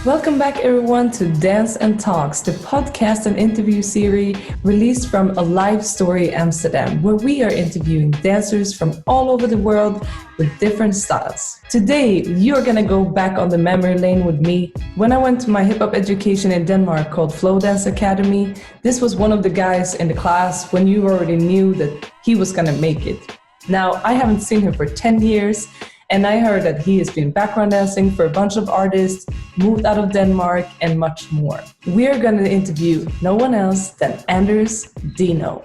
Welcome back, everyone, to Dance and Talks, the podcast and interview series released from A Live Story Amsterdam, where we are interviewing dancers from all over the world with different styles. Today, you're going to go back on the memory lane with me. When I went to my hip-hop education in Denmark called Dance Academy, this was one of the guys in the class when you already knew that he was going to make it. Now, I haven't seen him for 10 years, and I heard that he has been background dancing for a bunch of artists, moved out of Denmark, and much more. We're going to interview no one else than ANDERS Deeno.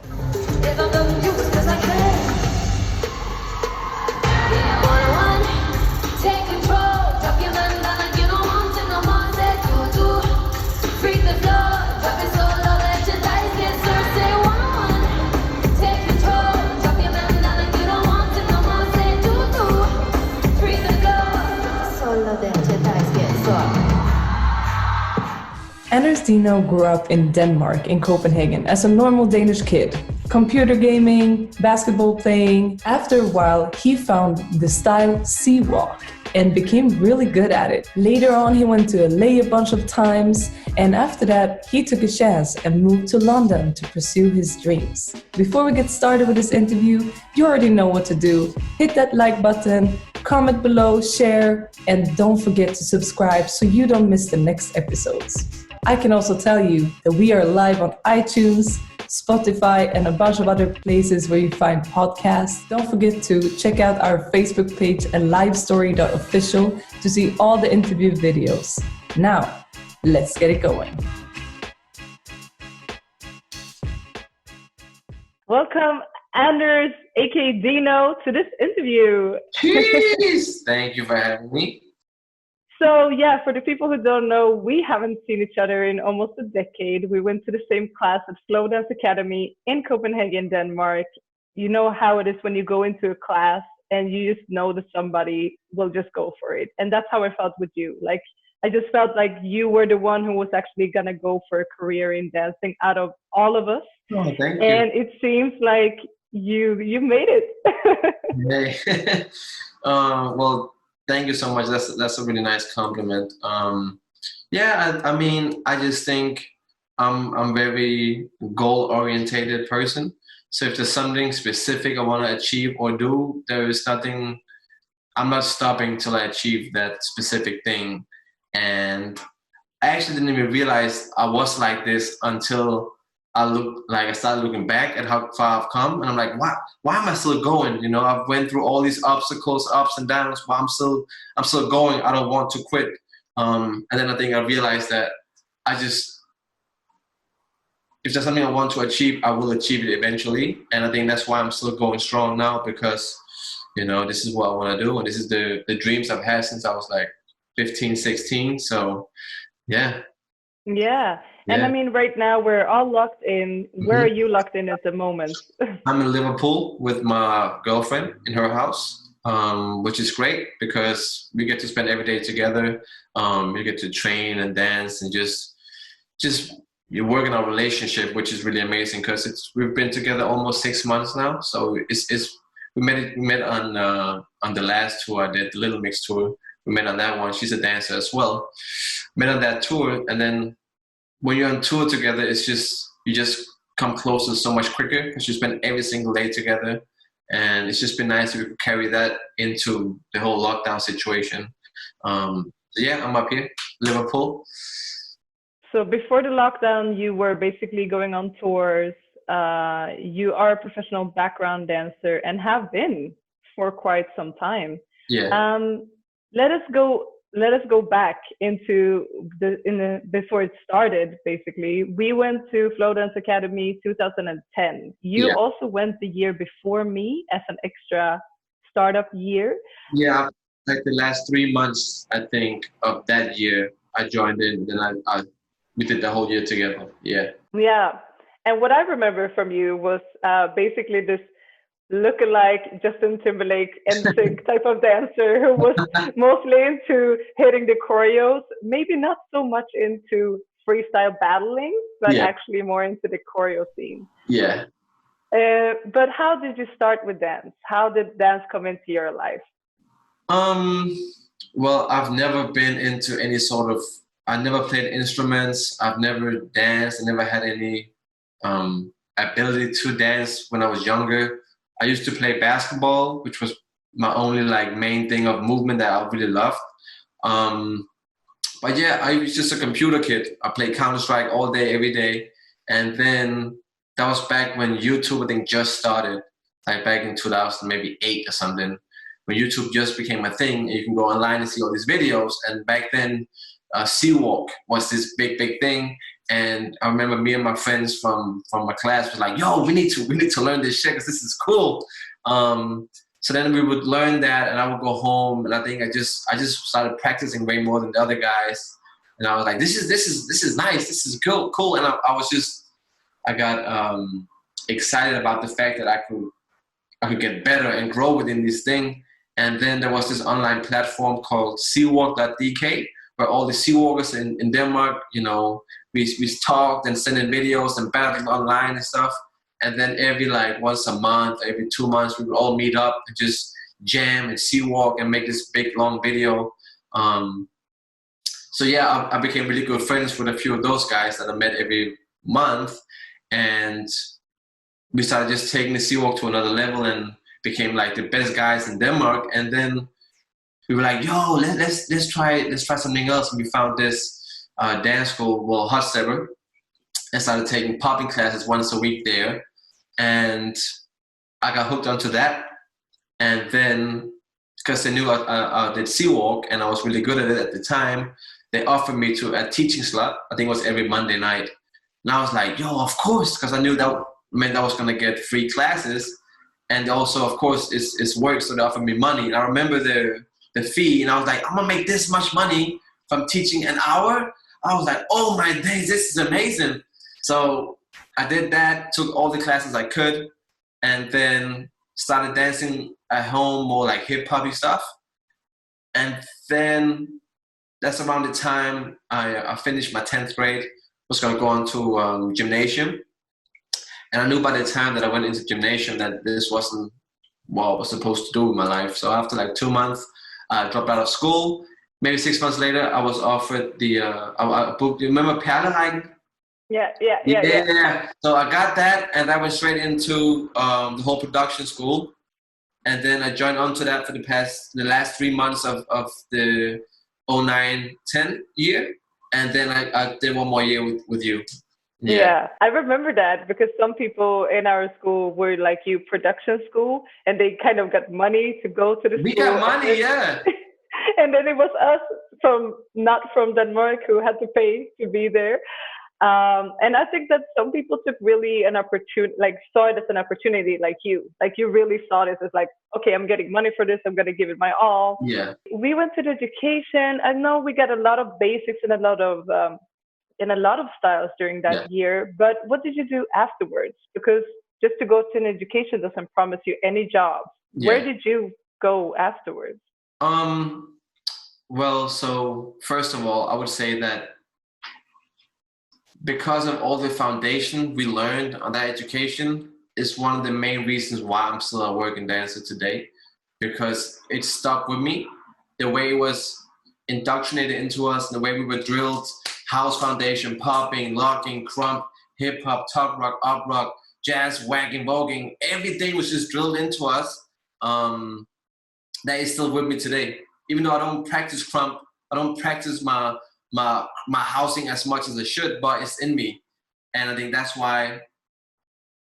Anders Deeno grew up in Denmark, in Copenhagen, as a normal Danish kid. Computer gaming, basketball playing. After a while, he found the style C-walk and became really good at it. Later on, he went to LA a bunch of times, and after that, he took a chance and moved to London to pursue his dreams. Before we get started with this interview, you already know what to do. Hit that like button, comment below, share, and don't forget to subscribe so you don't miss the next episodes. I can also tell you that we are live on iTunes, Spotify, and a bunch of other places where you find podcasts. Don't forget to check out our Facebook page at livestory.official to see all the interview videos. Now, let's get it going. Welcome, Anders, aka Deeno, to this interview. Cheers! Thank you for having me. So yeah, for the people who don't know, we haven't seen each other in almost a decade. We went to the same class at Dance Academy in Copenhagen, Denmark. You know how it is when you go into a class and you just know that somebody will just go for it. And that's how I felt with you. Like, I just felt like you were the one who was actually gonna go for a career in dancing out of all of us. Oh, thank you. And it seems like you made it. Hey. Well, thank you so much. That's a really nice compliment. I mean, I just think I'm very goal-orientated person. So if there's something specific I want to achieve or do, there is nothing. I'm not stopping till I achieve that specific thing. And I actually didn't even realize I was like this until I started looking back at how far I've come, and I'm like, why am I still going? You know, I've went through all these obstacles, ups and downs, but I'm still going. I don't want to quit. And then I think I realized that if there's something I want to achieve, I will achieve it eventually. And I think that's why I'm still going strong now, because, you know, this is what I want to do. And this is the dreams I've had since I was like 15, 16. So yeah. Yeah. And I mean, right now we're all locked in. Where are you locked in at the moment? I'm in Liverpool with my girlfriend in her house, which is great because we get to spend every day together. We get to train and dance and just you work in our relationship, which is really amazing because we've been together almost 6 months now. So we met on the last tour I did, the Little Mix tour. We met on that one. She's a dancer as well. Met on that tour, and then when you're on tour together, it's just you just come closer so much quicker because you spend every single day together, and it's just been nice to carry that into the whole lockdown situation. I'm up here, Liverpool. So before the lockdown, you were basically going on tours. You are a professional background dancer and have been for quite some time. Yeah. Let us go back into before it started. Basically, we went to Dance Academy 2010. You also went the year before me as an extra startup year. Yeah, like the last 3 months, I think, of that year, I joined in. Then we did the whole year together. Yeah. Yeah, and what I remember from you was basically this look-alike Justin Timberlake NSYNC type of dancer who was mostly into hitting the choreos, maybe not so much into freestyle battling, but actually more into the choreo scene. Yeah. But how did you start with dance? How did dance come into your life? Um, well, I've never been into any sort of, I never played instruments. I've never danced. I never had any ability to dance when I was younger. I used to play basketball, which was my only like main thing of movement that I really loved. Um, but yeah, I was just a computer kid. I played Counter-Strike all day, every day. And then that was back when YouTube, I think, just started, like back in 2000, maybe 8 or something, when YouTube just became a thing. And you can go online and see all these videos. And back then, C-Walk was this big thing. And I remember me and my friends from my class was like, yo, we need to learn this shit because this is cool. So then we would learn that, and I would go home, and I think I just started practicing way more than the other guys. And I was like, this is nice, this is cool. And I got excited about the fact that I could get better and grow within this thing. And then there was this online platform called Seawalk.dk, where all the Seawalkers in Denmark, you know, we talked and sent in videos and battled online and stuff. And then every like once a month, every 2 months, we would all meet up and just jam and Seawalk and make this big long video. So yeah, I became really good friends with a few of those guys that I met every month. And we started just taking the Seawalk to another level and became like the best guys in Denmark. And then we were like, yo, let's try something else. And we found this dance school, well, Hot Stepper, and started taking popping classes once a week there. And I got hooked onto that. And then, because they knew I did Seawalk and I was really good at it at the time, they offered me a teaching slot. I think it was every Monday night. And I was like, yo, of course, because I knew that meant I was going to get free classes. And also, of course, it's work, so they offered me money. And I remember the fee, and I was like, I'm going to make this much money from teaching an hour. I was like, oh my days, this is amazing. So I did that, took all the classes I could, and then started dancing at home, more like hip-hoppy stuff. And then that's around the time I finished my 10th grade, was going to go on to gymnasium. And I knew by the time that I went into gymnasium that this wasn't what I was supposed to do with my life. So after like 2 months, I dropped out of school. Maybe 6 months later, I was offered the book. You remember Perlehiking? Yeah. So I got that, and I went straight into the whole production school. And then I joined on to that for the last 3 months of the 09-10 year. And then I did one more year with you. Yeah, I remember that because some people in our school were like you, production school, and they kind of got money to go to the school. We got money, yeah. And then it was us not from Denmark who had to pay to be there. And I think that some people took really an opportunity, like saw it as an opportunity, like you really saw this as like, okay, I'm getting money for this, I'm going to give it my all. Yeah. We went to the education. I know we got a lot of basics and a lot of styles during that year, but what did you do afterwards? Because just to go to an education doesn't promise you any job. Yeah. Where did you go afterwards? Well, so first of all, I would say that because of all the foundation we learned on that education is one of the main reasons why I'm still a working dancer today, because it stuck with me. The way it was indoctrinated into us, the way we were drilled, house foundation, popping, locking, crump, hip hop, top rock, up rock, jazz, wagging, voguing, everything was just drilled into us. That is still with me today. Even though I don't practice crump, I don't practice my housing as much as I should, but it's in me. And I think that's why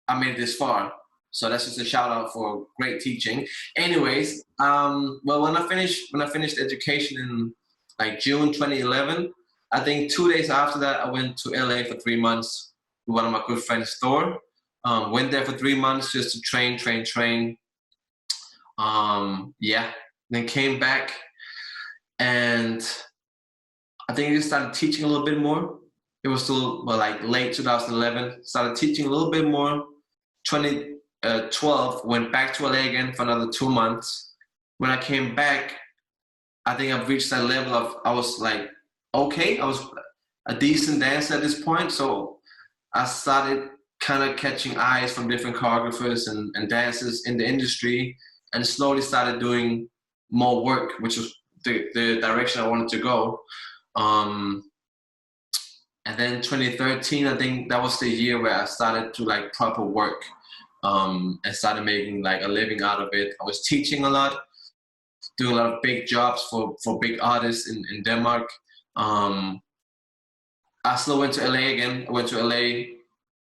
I made it this far. So that's just a shout out for great teaching. Anyways, well, when I finished education in like June 2011, I think 2 days after that, I went to LA for 3 months with one of my good friends, Thor. Went there for 3 months just to train. Then came back, and I think I just started teaching a little bit more. It was still like late 2011. Started teaching a little bit more. 2012, went back to LA again for another 2 months. When I came back, I think I've reached that level of, I was like, okay, I was a decent dancer at this point. So I started kind of catching eyes from different choreographers and dancers in the industry, and slowly started doing more work, which was the direction I wanted to go. And then 2013, I think that was the year where I started to like proper work, and started making like a living out of it. I was teaching a lot, doing a lot of big jobs for big artists in Denmark. I still went to LA again. I went to LA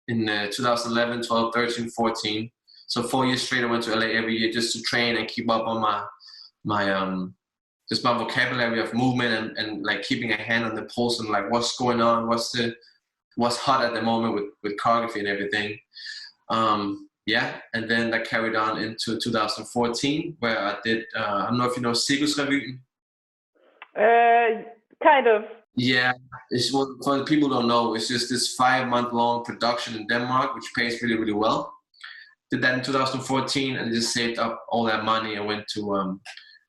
in 2011, 12, 13, 14. So 4 years straight, I went to LA every year just to train and keep up on my just my vocabulary of movement and like keeping a hand on the pulse and like what's going on, what's hot at the moment with choreography and everything. Yeah, and then that carried on into 2014 where I did, I don't know if you know Cirkusrevyen. Kind of. Yeah, it's what, for the people who don't know, it's just this 5-month-long production in Denmark, which pays really, really well. Did that in 2014 and just saved up all that money and went to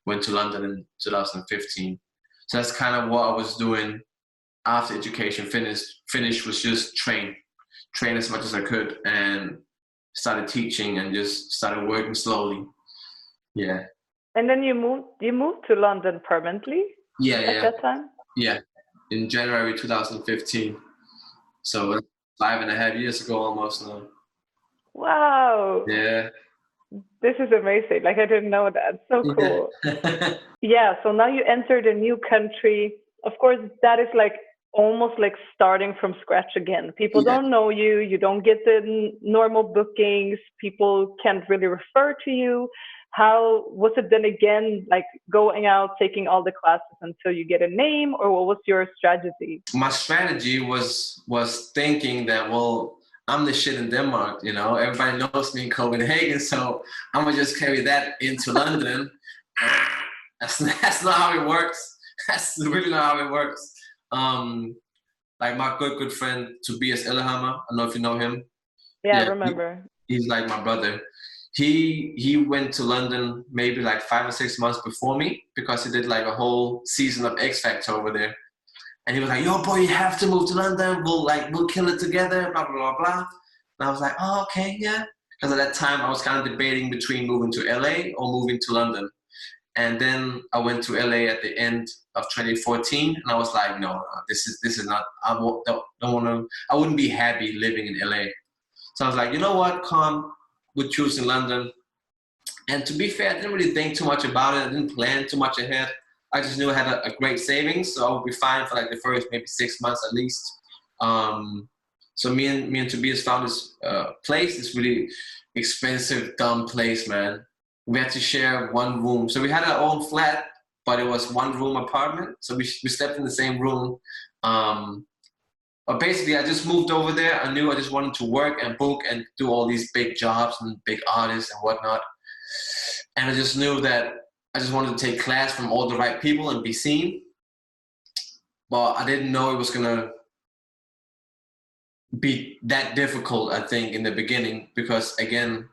London in 2015. So that's kind of what I was doing after education finished was just train as much as I could and started teaching and just started working slowly. Yeah. And then you moved to London permanently? Yeah, at that time? Yeah, in January 2015. So 5.5 years ago almost now. Wow. Yeah. This is amazing. Like, I didn't know that. So cool. Yeah. Yeah. So now you entered a new country. Of course, that is like almost like starting from scratch again. People don't know you. You don't get the normal bookings. People can't really refer to you. How was it then again, like going out, taking all the classes until you get a name, or what was your strategy? My strategy was thinking that, well, I'm the shit in Denmark, you know, everybody knows me in Copenhagen, so I'm gonna just carry that into London. That's not how it works. That's really not how it works. Like my good friend Tobias Ellehammer, I don't know if you know him. Yeah, I remember. He's like my brother. He went to London maybe like 5 or 6 months before me because he did like a whole season of X Factor over there. And he was like, yo, boy, you have to move to London. We'll kill it together, blah, blah, blah, blah. And I was like, oh, okay, yeah. Because at that time, I was kind of debating between moving to LA or moving to London. And then I went to LA at the end of 2014. And I was like, no, this is not, I wouldn't be happy living in LA. So I was like, you know what, Con, we're choosing London. And to be fair, I didn't really think too much about it. I didn't plan too much ahead. I just knew I had a great savings, so I would be fine for like the first maybe 6 months at least. So me and Tobias found this place, this really expensive, dumb place, man. We had to share one room. So we had our own flat, but it was one room apartment. So we slept in the same room. But basically, I just moved over there. I knew I just wanted to work and book and do all these big jobs and big artists and whatnot. And I just knew that I just wanted to take class from all the right people and be seen. But I didn't know it was gonna be that difficult, I think, in the beginning, because again,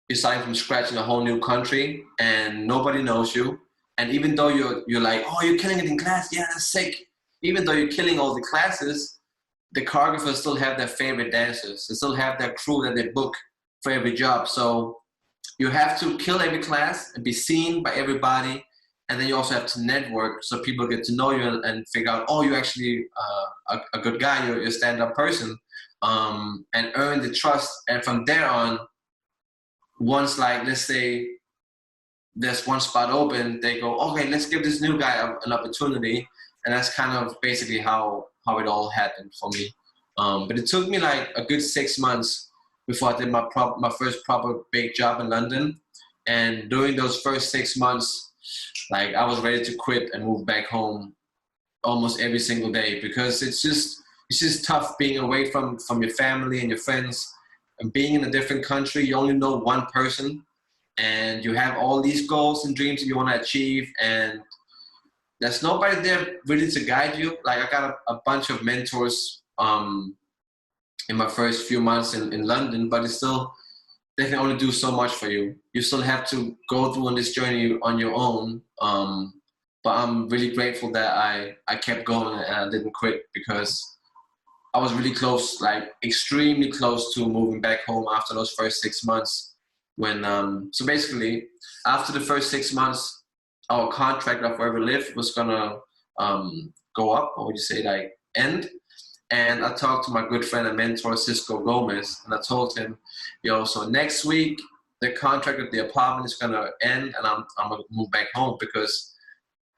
you're starting from scratch in a whole new country and nobody knows you. And even though you're like, oh, you're killing it in class, yeah, that's sick. Even though you're killing all the classes, the choreographers still have their favorite dancers. They still have their crew that they book for every job. So you have to kill every class and be seen by everybody. And then you also have to network so people get to know you and figure out, oh, you're actually a good guy, you're a stand-up person, and earn the trust. And from there on, once, like, let's say there's one spot open, they go, okay, let's give this new guy an opportunity. And that's kind of basically how it all happened for me. But it took me like a good 6 months before I did my first proper big job in London. And during those first 6 months, like, I was ready to quit and move back home almost every single day, because it's just tough being away from your family and your friends and being in a different country. You only know one person and you have all these goals and dreams that you want to achieve, and there's nobody there really to guide you. Like, I got a bunch of mentors in my first few months in London, but it's still, they can only do so much for you. You still have to go through on this journey on your own. But I'm really grateful that I kept going and I didn't quit, because I was really close, like extremely close to moving back home after those first 6 months. When so basically, after the first 6 months, our contract of Where We Live was gonna go up, or would you say like end? And I talked to my good friend and mentor, Cisco Gomez, and I told him, yo, so next week, the contract of the apartment is gonna end and I'm gonna move back home because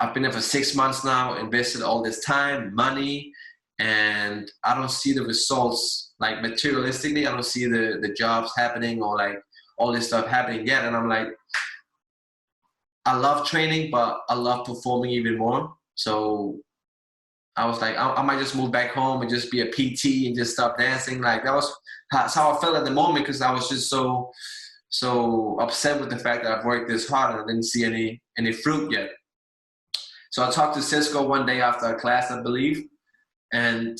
I've been there for 6 months now, invested all this time, money, and I don't see the results, like materialistically, I don't see the jobs happening or like all this stuff happening yet. And I'm like, I love training, but I love performing even more. So I was like, I might just move back home and just be a PT and just stop dancing. Like that's how I felt at the moment, because I was just so upset with the fact that I've worked this hard and I didn't see any fruit yet. So I talked to Cisco one day after a class, I believe, and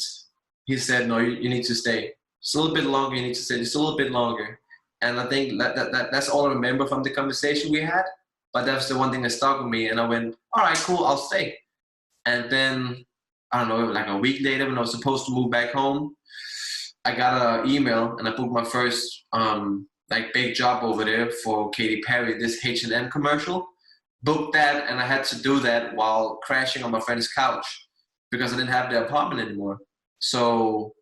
he said, no, you need to stay. Just a little bit longer, you need to stay, just a little bit longer. And I think that's all I remember from the conversation we had, but that's the one thing that stuck with me. And I went, all right, cool, I'll stay. And then, I don't know, like a week later when I was supposed to move back home, I got an email and I booked my first like big job over there for Katy Perry, this H&M commercial. Booked that, and I had to do that while crashing on my friend's couch because I didn't have the apartment anymore. So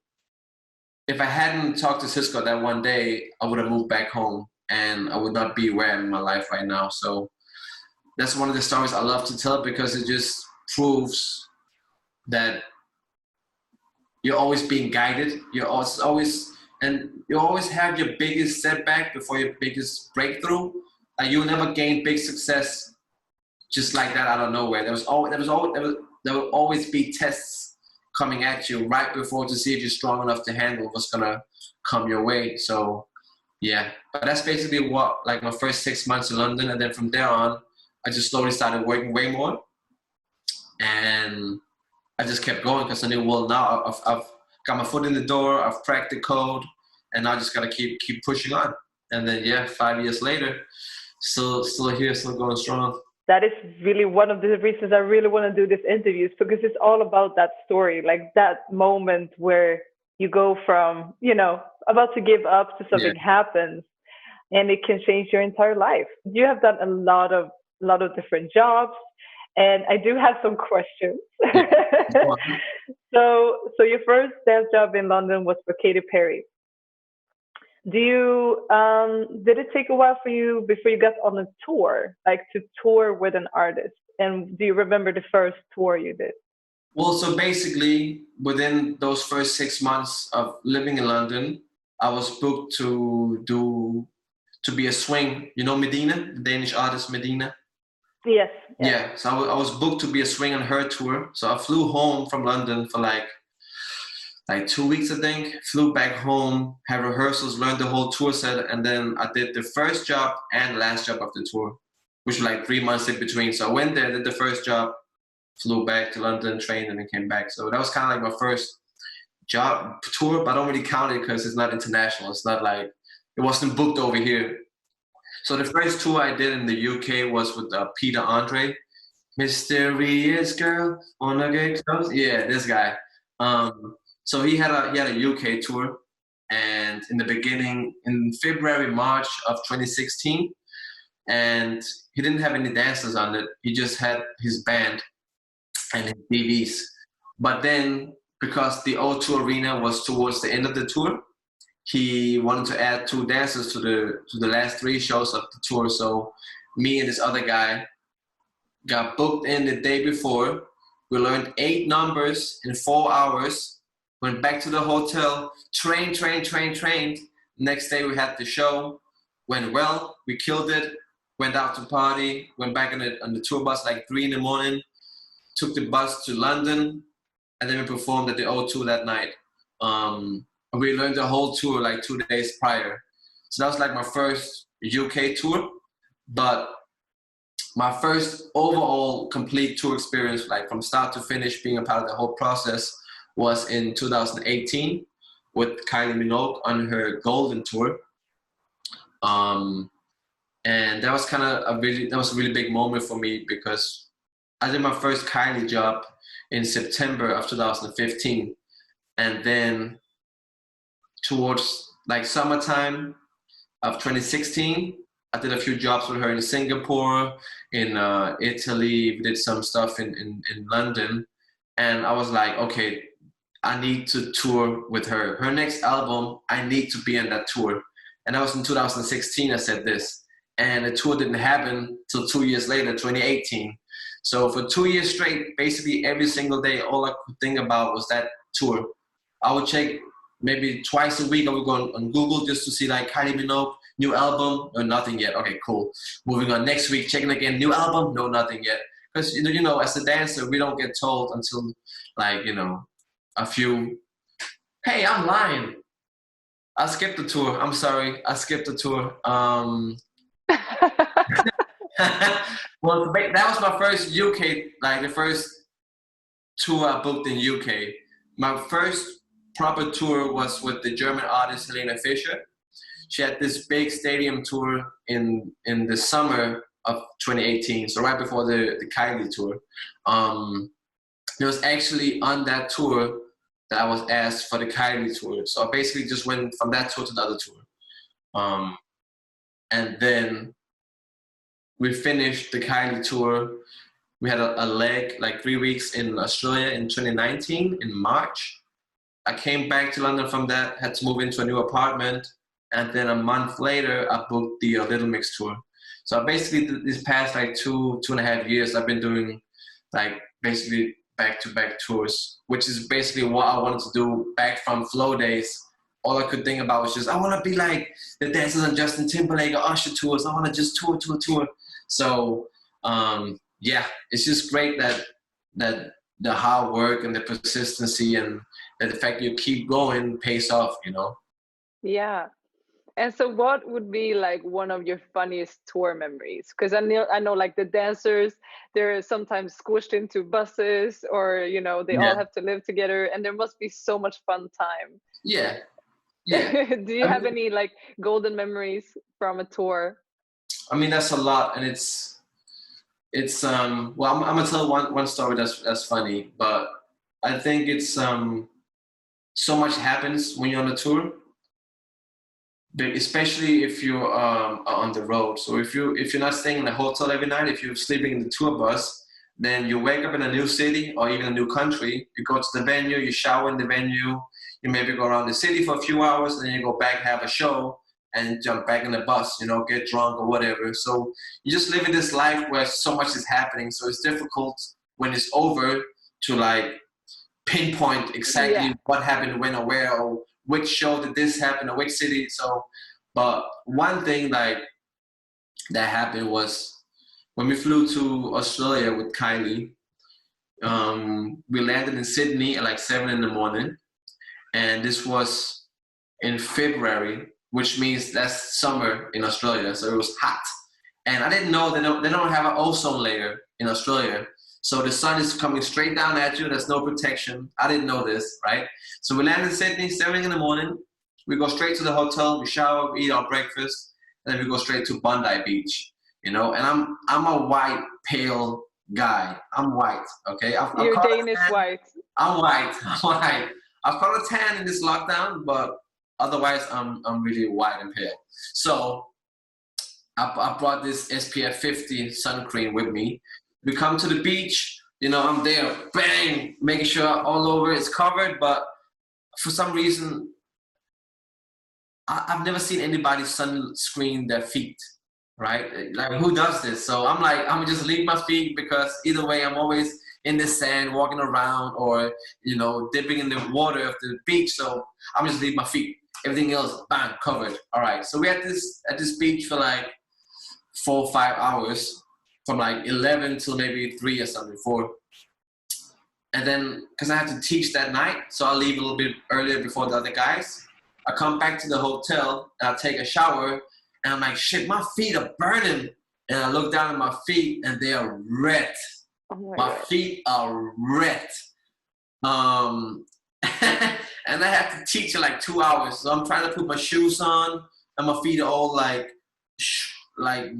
if I hadn't talked to Cisco that one day, I would have moved back home and I would not be where I am in my life right now. So that's one of the stories I love to tell because it just proves that you're always being guided. You're always and you always have your biggest setback before your biggest breakthrough. Like you'll never gain big success just like that out of nowhere. There will always be tests coming at you right before to see if you're strong enough to handle what's gonna come your way. So yeah, but that's basically what, like my first 6 months in London, and then from there on, I just slowly started working way more, and I just kept going because I knew, well, now I've got my foot in the door, I've cracked the code, and now I just gotta keep pushing on. And then yeah, 5 years later, still here, still going strong. That is really one of the reasons I really want to do this interviews, because it's all about that story, like that moment where you go from, about to give up to something happens and it can change your entire life. You have done a lot of different jobs, and I do have some questions. So your first dance job in London was for Katy Perry. Did it take a while for you before you got on a tour, like to tour with an artist? And do you remember the first tour you did? Well, so basically within those first 6 months of living in London, I was booked to be a swing. You know Medina, the Danish artist Medina? Yes. Yeah, so I was booked to be a swing on her tour. So I flew home from London for like 2 weeks, I think, flew back home, had rehearsals, learned the whole tour set, and then I did the first job and last job of the tour, which were like 3 months in between. So I went there, did the first job, flew back to London, trained, and then came back. So that was kind of like my first job tour, but I don't really count it because it's not international. It's not like, it wasn't booked over here. So the first tour I did in the UK was with Peter Andre, Mysterious Girl, Wanna Get Close? Yeah, this guy. So he had a UK tour, and in the beginning, in February, March of 2016, and he didn't have any dancers on it. He just had his band and his DVs. But then, because the O2 Arena was towards the end of the tour, he wanted to add 2 dancers to the last 3 shows of the tour. So me and this other guy got booked in the day before. We learned 8 numbers in 4 hours. Went back to the hotel, trained. Next day we had the show, went well, we killed it, went out to party, went back on the tour bus like 3 in the morning, took the bus to London, and then we performed at the O2 that night. We learned the whole tour like 2 days prior. So that was like my first UK tour, but my first overall complete tour experience, like from start to finish, being a part of the whole process, was in 2018 with Kylie Minogue on her Golden Tour. And that was a really big moment for me because I did my first Kylie job in September of 2015. And then towards like summertime of 2016, I did a few jobs with her in Singapore, in Italy. We did some stuff in London. And I was like, okay, I need to tour with her. Her next album, I need to be on that tour. And that was in 2016, I said this. And the tour didn't happen till 2 years later, 2018. So for 2 years straight, basically every single day, all I could think about was that tour. I would check maybe twice a week. I would go on Google just to see like Kylie Minogue, new album, no, nothing yet. Okay, cool. Moving on next week, checking again, new album, no, nothing yet. Because, you know, as a dancer, we don't get told until like, you know, a few, hey, I'm lying. I skipped the tour. I'm sorry. I skipped the tour. Well, that was my first UK, like the first tour I booked in UK. My first proper tour was with the German artist Helene Fischer. She had this big stadium tour in the summer of 2018, so right before the Kylie tour. It was actually on that tour that I was asked for the Kylie tour. So I basically just went from that tour to the other tour. And then we finished the Kylie tour. We had a leg, like 3 weeks in Australia in 2019, in March. I came back to London from that, had to move into a new apartment. And then a month later, I booked the Little Mix tour. So basically this past like two and a half years, I've been doing like basically back-to-back tours, which is basically what I wanted to do back from Flow days. All I could think about was just, I want to be like the dancers on Justin Timberlake or Usher tours. I want to just tour. So yeah, it's just great that the hard work and the persistency and that the fact you keep going pays off, you know? Yeah. And so what would be like one of your funniest tour memories? Because I know like the dancers, they're sometimes squished into buses or, you know, they all have to live together and there must be so much fun time. Yeah. Do you have any like golden memories from a tour? I mean, that's a lot. And it's well, I'm gonna tell one story that's funny, but I think it's so much happens when you're on a tour. Especially if you're on the road. So if you're not staying in a hotel every night, if you're sleeping in the tour bus, then you wake up in a new city or even a new country. You go to the venue, you shower in the venue, you maybe go around the city for a few hours, and then you go back, have a show, and jump back in the bus, you know, get drunk or whatever. So you just live in this life where so much is happening. So it's difficult when it's over to like pinpoint exactly what happened when or where, or which show did this happen or which city. So, but one thing like that happened was when we flew to Australia with Kylie, we landed in Sydney at like 7 in the morning. And this was in February, which means that's summer in Australia. So it was hot. And I didn't know they don't have an ozone layer in Australia. So the sun is coming straight down at you. There's no protection. I didn't know this, right? So we land in Sydney, 7 in the morning. We go straight to the hotel. We shower, we eat our breakfast, and then we go straight to Bondi Beach. You know, and I'm a white, pale guy. I'm white, okay? You're Danish white. I'm white. I've caught a tan in this lockdown, but otherwise I'm really white and pale. So I brought this SPF 50 sun cream with me. We come to the beach, you know, I'm there, bang, making sure all over it's covered, but for some reason, I've never seen anybody sunscreen their feet, right? Like, who does this? So I'm like, I'm gonna just leave my feet because either way, I'm always in the sand, walking around or, you know, dipping in the water of the beach. So I'm just leave my feet. Everything else, bang, covered. All right, so we at this beach for like 4 or 5 hours. From like 11 till maybe 3 or something, 4. And then, because I had to teach that night, so I'll leave a little bit earlier before the other guys. I come back to the hotel, and I take a shower, and I'm like, shit, my feet are burning. And I look down at my feet, and they are red. Oh my feet are red. And I had to teach in like 2 hours. So I'm trying to put my shoes on, and my feet are all like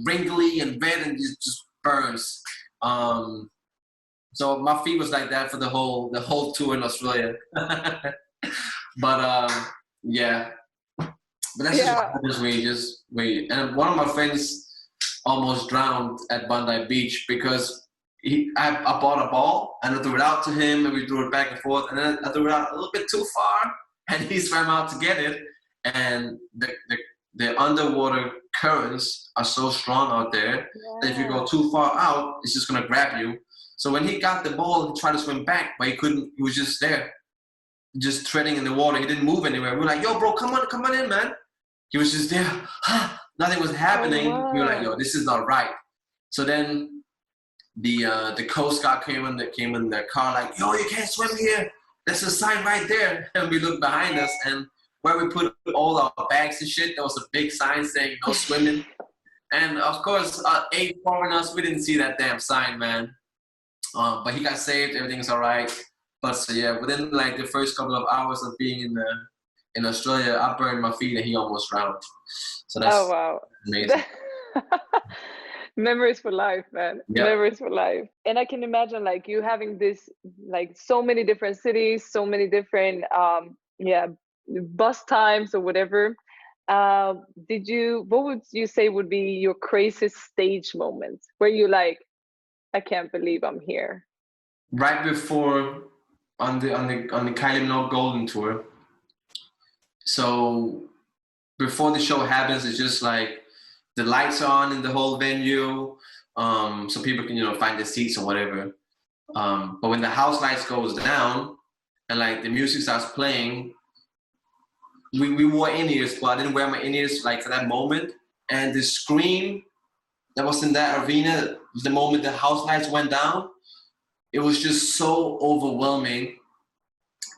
wrinkly and red and just burns. So my feet was like that for the whole tour in Australia. But yeah, But that's just what happens when you just wait. And one of my friends almost drowned at Bondi Beach because I bought a ball and I threw it out to him and we threw it back and forth and then I threw it out a little bit too far and he swam out to get it. And the underwater currents are so strong out there that if you go too far out, it's just gonna grab you. So when he got the ball, he tried to swim back, but he couldn't. He was just there, just treading in the water. He didn't move anywhere. We were like, "Yo, bro, come on in, man." He was just there. Nothing was happening. We were like, "Yo, this is not right." So then the Coast Guard came in their car like, "Yo, you can't swim here. There's a sign right there." And we looked behind us, and where we put all our bags and shit, there was a big sign saying "No swimming." And of course, 8 foreigners, we didn't see that damn sign, man. But he got saved. Everything's all right. But so yeah, within like the first couple of hours of being in Australia, I burned my feet and he almost drowned. So that's amazing. Memories for life, man. Yeah. Memories for life. And I can imagine like you having this, like so many different cities, so many different, bus times or whatever. What would you say would be your craziest stage moment where you like, I can't believe I'm here? Right before on the Kylie Minogue Golden Tour. So before the show happens, it's just like the lights are on in the whole venue, so people can find their seats or whatever. But when the house lights goes down and like the music starts playing, we wore in-ears, but I didn't wear my in-ears like for that moment. And the scream that was in that arena, the moment the house lights went down, it was just so overwhelming.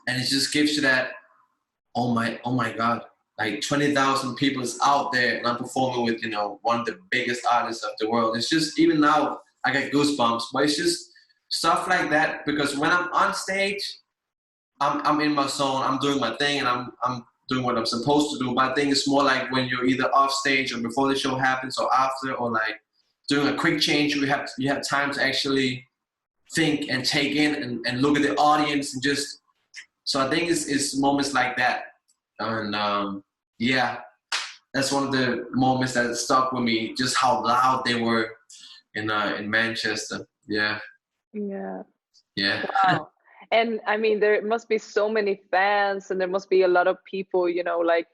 And it just gives you that, oh my God, like 20,000 people is out there and I'm performing with, one of the biggest artists of the world. It's just, even now, I get goosebumps, but it's just stuff like that, because when I'm on stage, I'm in my zone, I'm doing my thing, and I'm doing what I'm supposed to do. But I think it's more like when you're either off stage or before the show happens or after, or like doing a quick change, you have time to actually think and take in and look at the audience and just, so I think it's moments like that. And that's one of the moments that stuck with me, just how loud they were in Manchester. Yeah. Wow. And I mean, there must be so many fans and there must be a lot of people, like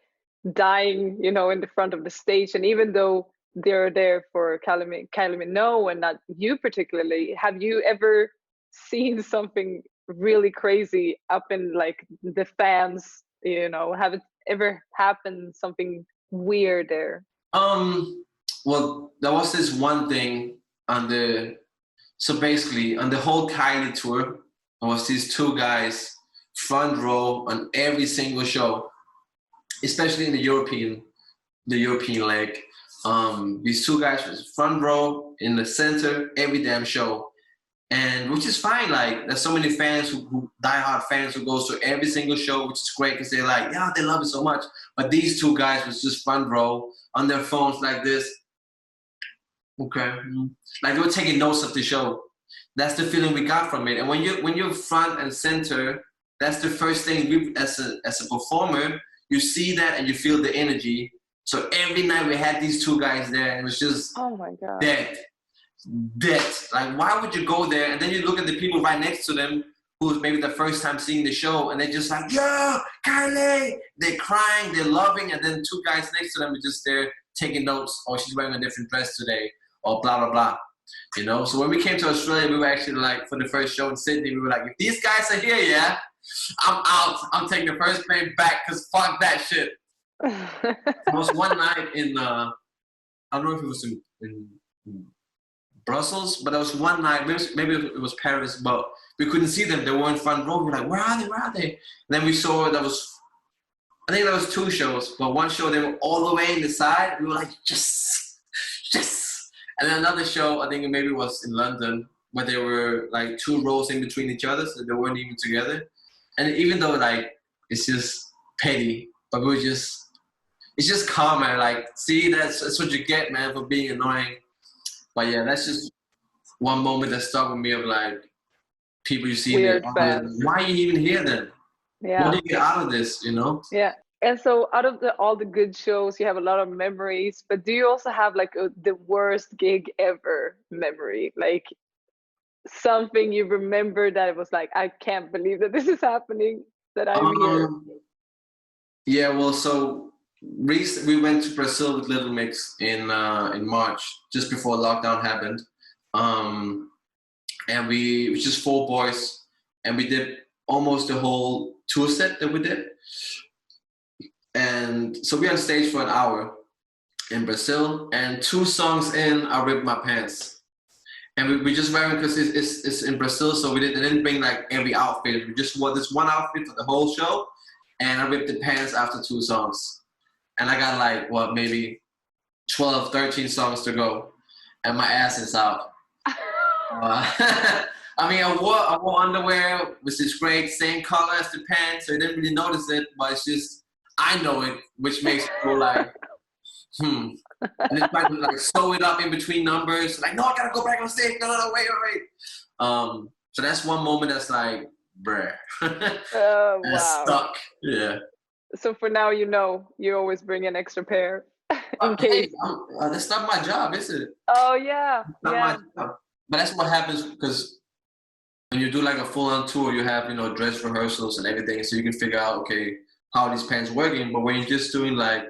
dying, in the front of the stage. And even though they're there for Kylie Minogue and not you particularly, have you ever seen something really crazy up in like the fans? Have it ever happened, something weird there? Well, there was this one thing so basically on the whole Kylie tour, there was these 2 guys front row on every single show, especially in the European leg. These 2 guys was front row in the center every damn show. And which is fine, like there's so many fans who diehard fans who goes to every single show, which is great because they're like, yeah, they love it so much. But these 2 guys was just front row on their phones like this. Okay. Like they were taking notes of the show. That's the feeling we got from it. And when you're front and center, that's the first thing we as a performer, you see that and you feel the energy. So every night we had these 2 guys there and it was just oh my God. dead. Like, why would you go there? And then you look at the people right next to them who's maybe the first time seeing the show and they're just like, yo, Kylie! They're crying, they're loving, and then 2 guys next to them are just there taking notes, or she's wearing a different dress today, or blah, blah, blah. So when we came to Australia, we were actually like, for the first show in Sydney, we were like, if these guys are here, I'm out. I'm taking the first plane back because fuck that shit. There was one night in, I don't know if it was in Brussels, but there was one night, maybe it was Paris, but we couldn't see them. They were in front row. We were like, where are they? And then we saw I think there was 2 shows, but one show they were all the way in the side. We were like, yes. And then another show, I think maybe it was in London, where they were like 2 rows in between each other, so they weren't even together. And even though like it's just petty, but it's just karma. Like, see, that's what you get, man, for being annoying. But yeah, that's just one moment that stuck with me of like people you see there. Why are you even here then? Yeah. What do you get out of this, Yeah. And so out of all the good shows, you have a lot of memories, but do you also have like the worst gig ever memory? Like something you remember that it was like, I can't believe that this is happening, that I'm here. Yeah, well, so we went to Brazil with Little Mix in March, just before lockdown happened. And we was just 4 boys, and we did almost the whole tour set that we did. And so we on stage for an hour in Brazil, and 2 songs in, I ripped my pants. And we just wearing, because it's in Brazil, so we didn't bring like every outfit. We just wore this one outfit for the whole show, and I ripped the pants after 2 songs. And I got like, what, maybe 12, 13 songs to go, and my ass is out. I mean, I wore underwear, which is great, same color as the pants, so I didn't really notice it, but it's just, I know it, which makes me go like, And then trying to like sew it up in between numbers, like, no, I gotta go back on stage, no, wait. So that's one moment that's like, bruh. Oh, wow. Stuck, yeah. So for now, you always bring an extra pair in case. Hey, that's not my job, is it? Oh, yeah. Not my job. But that's what happens, because when you do like a full-on tour, you have, dress rehearsals and everything, so you can figure out, okay, how are these pants working. But when you're just doing like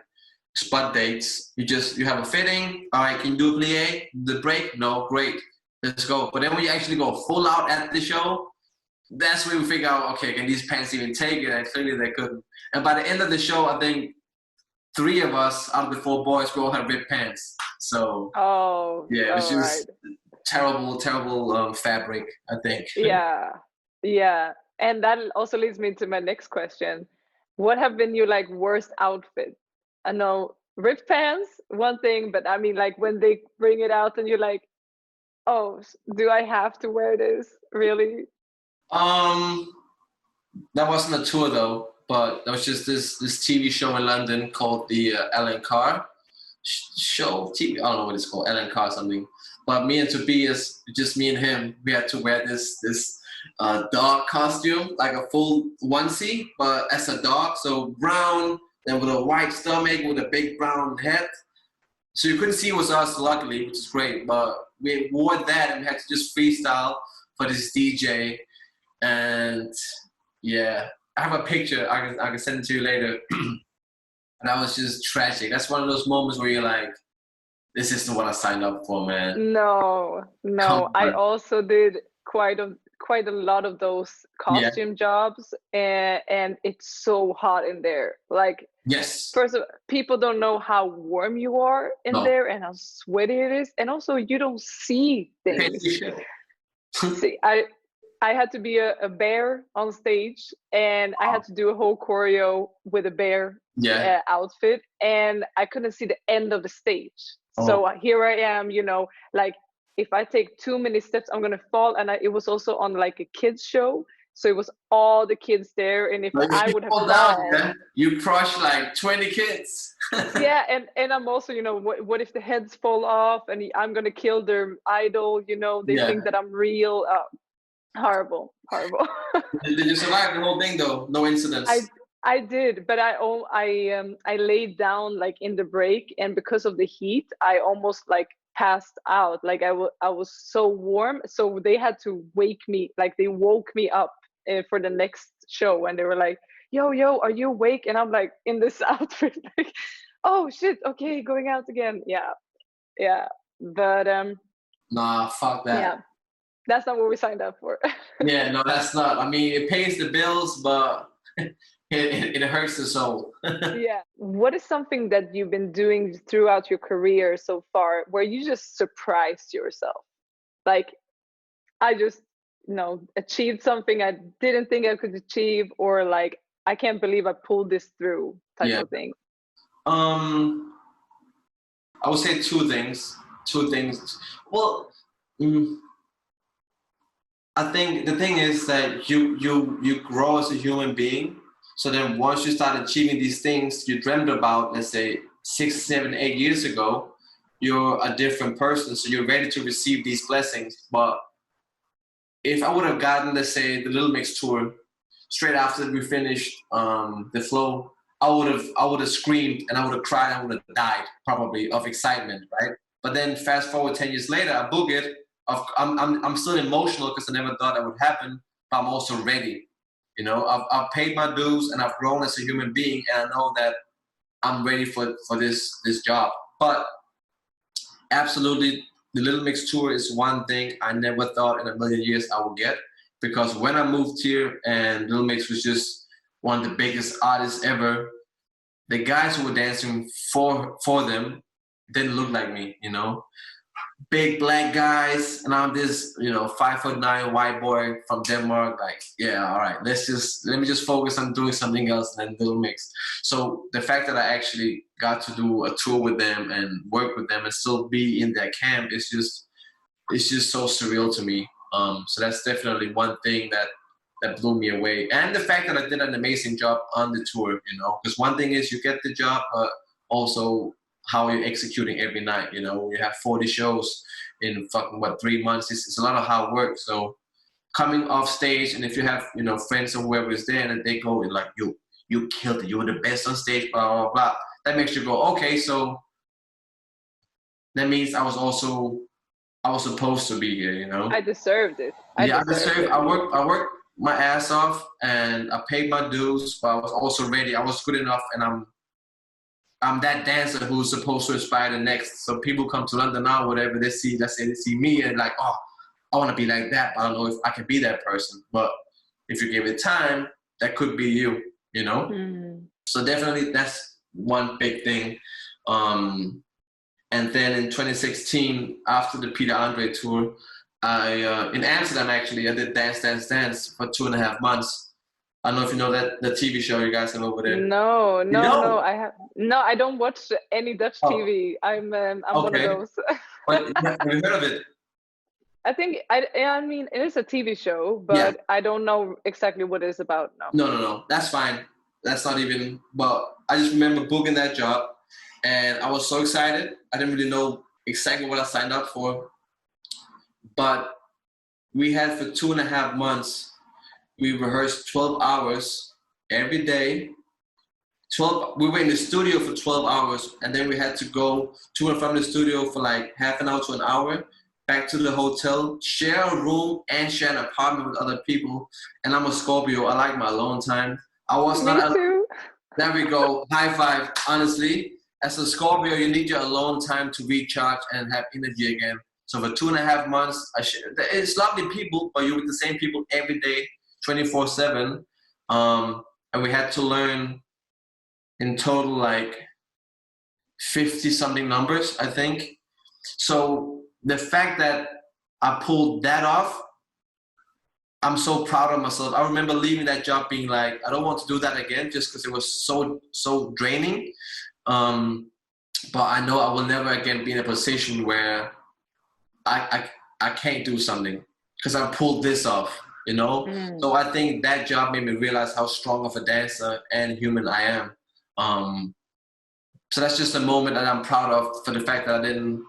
spot dates, you have a fitting, all right, can you do a plie? The break? No, great, let's go. But then when you actually go full out at the show, that's when we figure out, okay, can these pants even take it? And clearly they couldn't. And by the end of the show, I think 3 of us out of the 4 boys, we all had ripped pants. So yeah, it was just terrible fabric, I think. Yeah. And that also leads me to my next question. What have been your like worst outfit? I know ripped pants, one thing, but I mean like when they bring it out and you're like, oh, do I have to wear this? Really? That wasn't a tour though, but that was just this TV show in London called the Ellen Carr show. TV, I don't know what it's called, Ellen Carr something. But me and Tobias, just me and him, we had to wear this dog costume, like a full onesie, but as a dog, so brown, then with a white stomach, with a big brown head. So you couldn't see it was us, luckily, which is great, but we wore that and we had to just freestyle for this DJ. And yeah, I have a picture, I can send it to you later. And that was just tragic. That's one of those moments where you're like, this isn't what I signed up for, man. No. I also did quite a lot of those costume jobs, and it's so hot in there. Like, yes. First of all, people don't know how warm you are in there and how sweaty it is, and also you don't see things. See, I had to be a bear on stage, and I had to do a whole choreo with a bear outfit, and I couldn't see the end of the stage. So here I am, like if I take too many steps, I'm gonna fall. And it was also on like a kids show, so it was all the kids there. And if I would have fallen, you crush like 20 kids. Yeah, and I'm also, what if the heads fall off and I'm gonna kill their idol? They think that I'm real. Horrible. Did you survive the whole thing though? No incidents? I did, but I laid down like in the break, and because of the heat, I almost like passed out. Like I was so warm, so they had to wake me. Like they woke me up for the next show, and they were like, "Yo, are you awake?" And I'm like in this outfit, like, "Oh shit, okay, going out again." Yeah. But nah, fuck that. Yeah, that's not what we signed up for. Yeah, no, that's not. I mean, it pays the bills, but it hurts the soul. Yeah. What is something that you've been doing throughout your career so far where you just surprised yourself? Like, I just, achieved something I didn't think I could achieve, or like, I can't believe I pulled this through type of thing. I would say two things. Well, I think the thing is that you grow as a human being. So then once you start achieving these things you dreamt about, let's say 6, 7, 8 years ago, you're a different person. So you're ready to receive these blessings. But if I would have gotten, let's say, the Little Mix tour straight after we finished the Flow I would have screamed and I would have cried. I would have died probably of excitement, right? But then fast forward 10 years later, I book it. I'm still emotional because I never thought that would happen, but I'm also ready. You know, I've paid my dues and I've grown as a human being, and I know that I'm ready for this job. But absolutely, the Little Mix tour is one thing I never thought in a million years I would get, because when I moved here and Little Mix was just one of the biggest artists ever, the guys who were dancing for them didn't look like me, you know? Big black guys, and I'm this, 5'9" white boy from Denmark. Like, yeah, all right, let me just focus on doing something else and then Little Mix. So the fact that I actually got to do a tour with them and work with them and still be in their camp is just so surreal to me. So that's definitely one thing that blew me away. And the fact that I did an amazing job on the tour, because one thing is you get the job, but also how you're executing every night. You have 40 shows in fucking 3 months. It's a lot of hard work. So coming off stage, and if you have friends or whoever is there and they go and like, you killed it, you were the best on stage, blah blah blah, that makes you go, okay, so that means I was supposed to be here. I deserved it. I deserved it. I worked my ass off and I paid my dues, but I was also ready. I was good enough, and I'm that dancer who's supposed to inspire the next. So people come to London now, whatever, let's say they see me and like, oh, I want to be like that. I don't know if I can be that person. But if you give it time, that could be you, So definitely that's one big thing. And then in 2016, after the Peter Andre tour, I in Amsterdam actually, I did Dance for 2.5 months. I don't know if you know that the TV show you guys have over there. No. I don't watch any Dutch TV. I'm one of those. But have you heard of it? I think I mean it is a TV show, but I don't know exactly what it's about. No. That's fine. That's not even. But I just remember booking that job, and I was so excited. I didn't really know exactly what I signed up for, but we had for 2.5 months. We rehearsed 12 hours every day. We were in the studio for 12 hours, and then we had to go to and from the studio for like half an hour to an hour, back to the hotel, share a room and share an apartment with other people. And I'm a Scorpio. I like my alone time. Me too. There we go. High five. Honestly, as a Scorpio, you need your alone time to recharge and have energy again. So for 2.5 months, it's lovely people, but you're with the same people every day, 24/7, and we had to learn in total like 50 something numbers, I think. So the fact that I pulled that off, I'm so proud of myself. I remember leaving that job being like, I don't want to do that again, just because it was so draining. But I know I will never again be in a position where I can't do something because I pulled this off. So I think that job made me realize how strong of a dancer and human I am. So that's just a moment that I'm proud of, for the fact that I didn't,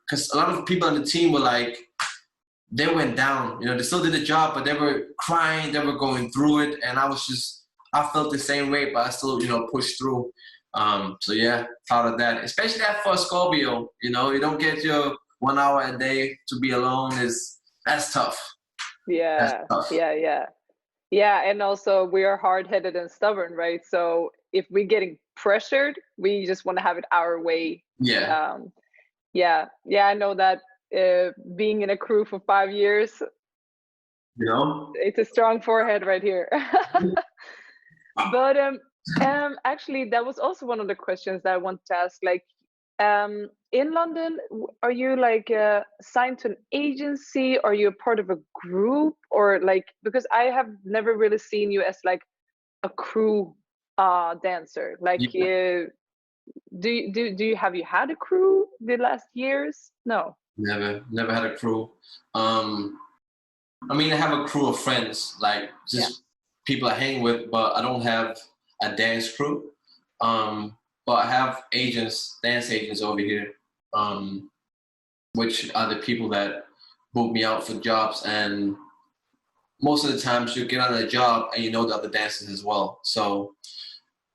because a lot of people on the team were like, they went down, they still did the job, but they were crying, they were going through it. And I felt the same way, but I still, pushed through. So yeah, proud of that, especially that for Scorpio, you don't get your 1 hour a day to be alone that's tough. Yeah, and also we are hard-headed and stubborn, right? So if we're getting pressured, we just want to have it our way. I know that being in a crew for 5 years, it's a strong forehead right here. But actually, that was also one of the questions that I wanted to ask. Like, in London, are you like signed to an agency? Are you a part of a group, or like, because I have never really seen you as like a crew dancer. Like, do you have you had a crew the last years? No. Never had a crew. I mean, I have a crew of friends, like just people I hang with, but I don't have a dance crew. But I have dance agents over here, which are the people that book me out for jobs. And most of the times you get on a job and you know the other dancers as well. So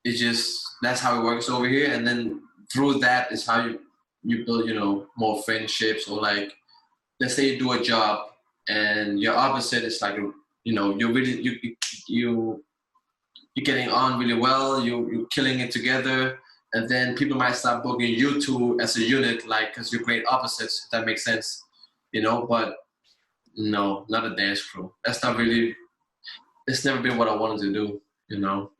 it's just, that's how it works over here. And then through that is how you build, you know, more friendships. Or like, let's say you do a job and your opposite is like, you know, you're getting on really well, you're killing it together, and then people might start booking you two as a unit, like, because you're great opposites, if that makes sense, you know. But no, not a dance crew. That's not really, it's never been what I wanted to do, you know.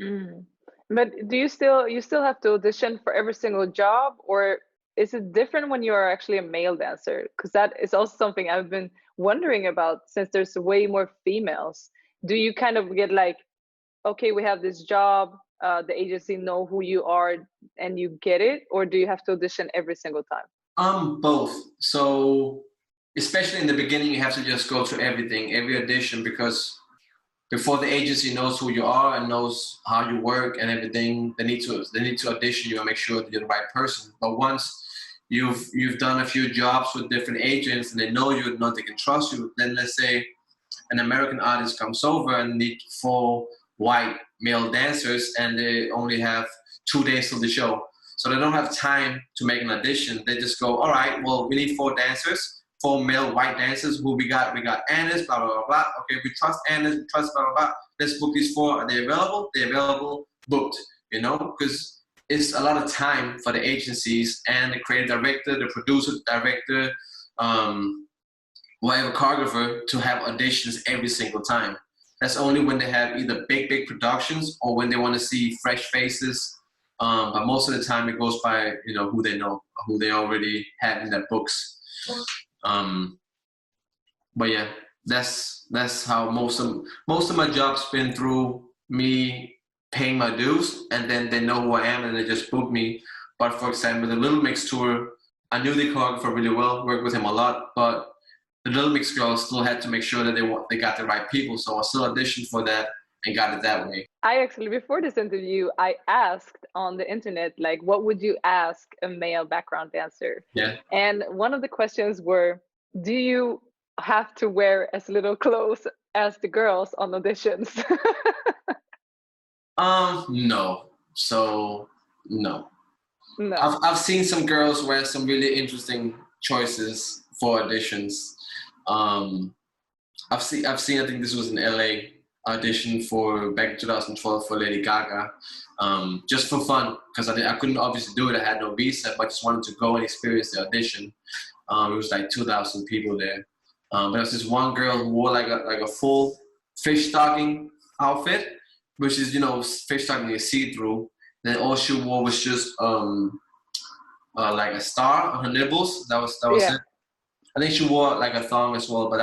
But do you still have to audition for every single job, or is it different when you are actually a male dancer? Because that is also something I've been wondering about, since there's way more females. Do you kind of get like, okay, we have this job, the agency know who you are and you get it, or do you have to audition every single time? Both. So especially in the beginning, you have to just go through everything, every audition, because before the agency knows who you are and knows how you work and everything, they need to audition you and make sure that you're the right person. But once you've done a few jobs with different agents and they know you, know they can trust you, then let's say an American artist comes over and need 4 white male dancers and they only have 2 days of the show. So they don't have time to make an audition. They just go, all right, well, we need 4 dancers, 4 male white dancers. Who we got? We got ANDERS, blah, blah, blah, blah. Okay, we trust ANDERS, we trust blah, blah, blah. Let's book these 4. Are they available? They're available, booked, you know? Because it's a lot of time for the agencies and the creative director, the producer, director, whatever choreographer to have auditions every single time. That's only when they have either big productions or when they want to see fresh faces. But most of the time it goes by, you know, who they know, who they already have in their books. But yeah, that's how most of my jobs been, through me paying my dues, and then they know who I am and they just book me. But for example, the Little Mix tour, I knew the choreographer really well, worked with him a lot, but the Little Mix girls still had to make sure that they got the right people. So I still auditioned for that and got it that way. I actually, before this interview, I asked on the internet, like, what would you ask a male background dancer? Yeah. And one of the questions were, do you have to wear as little clothes as the girls on auditions? No. So no. No. I've seen some girls wear some really interesting choices for auditions. I've seen, I think this was in LA, audition for back in 2012 for Lady Gaga, just for fun, because I couldn't obviously do it. I had no visa, but I just wanted to go and experience the audition. It was like 2,000 people there. But there was this one girl who wore like a full fish stocking outfit, which is, you know, fish stocking is see-through. Then all she wore was just like a star on her nipples. That was Yeah. it. I think she wore like a thong as well, but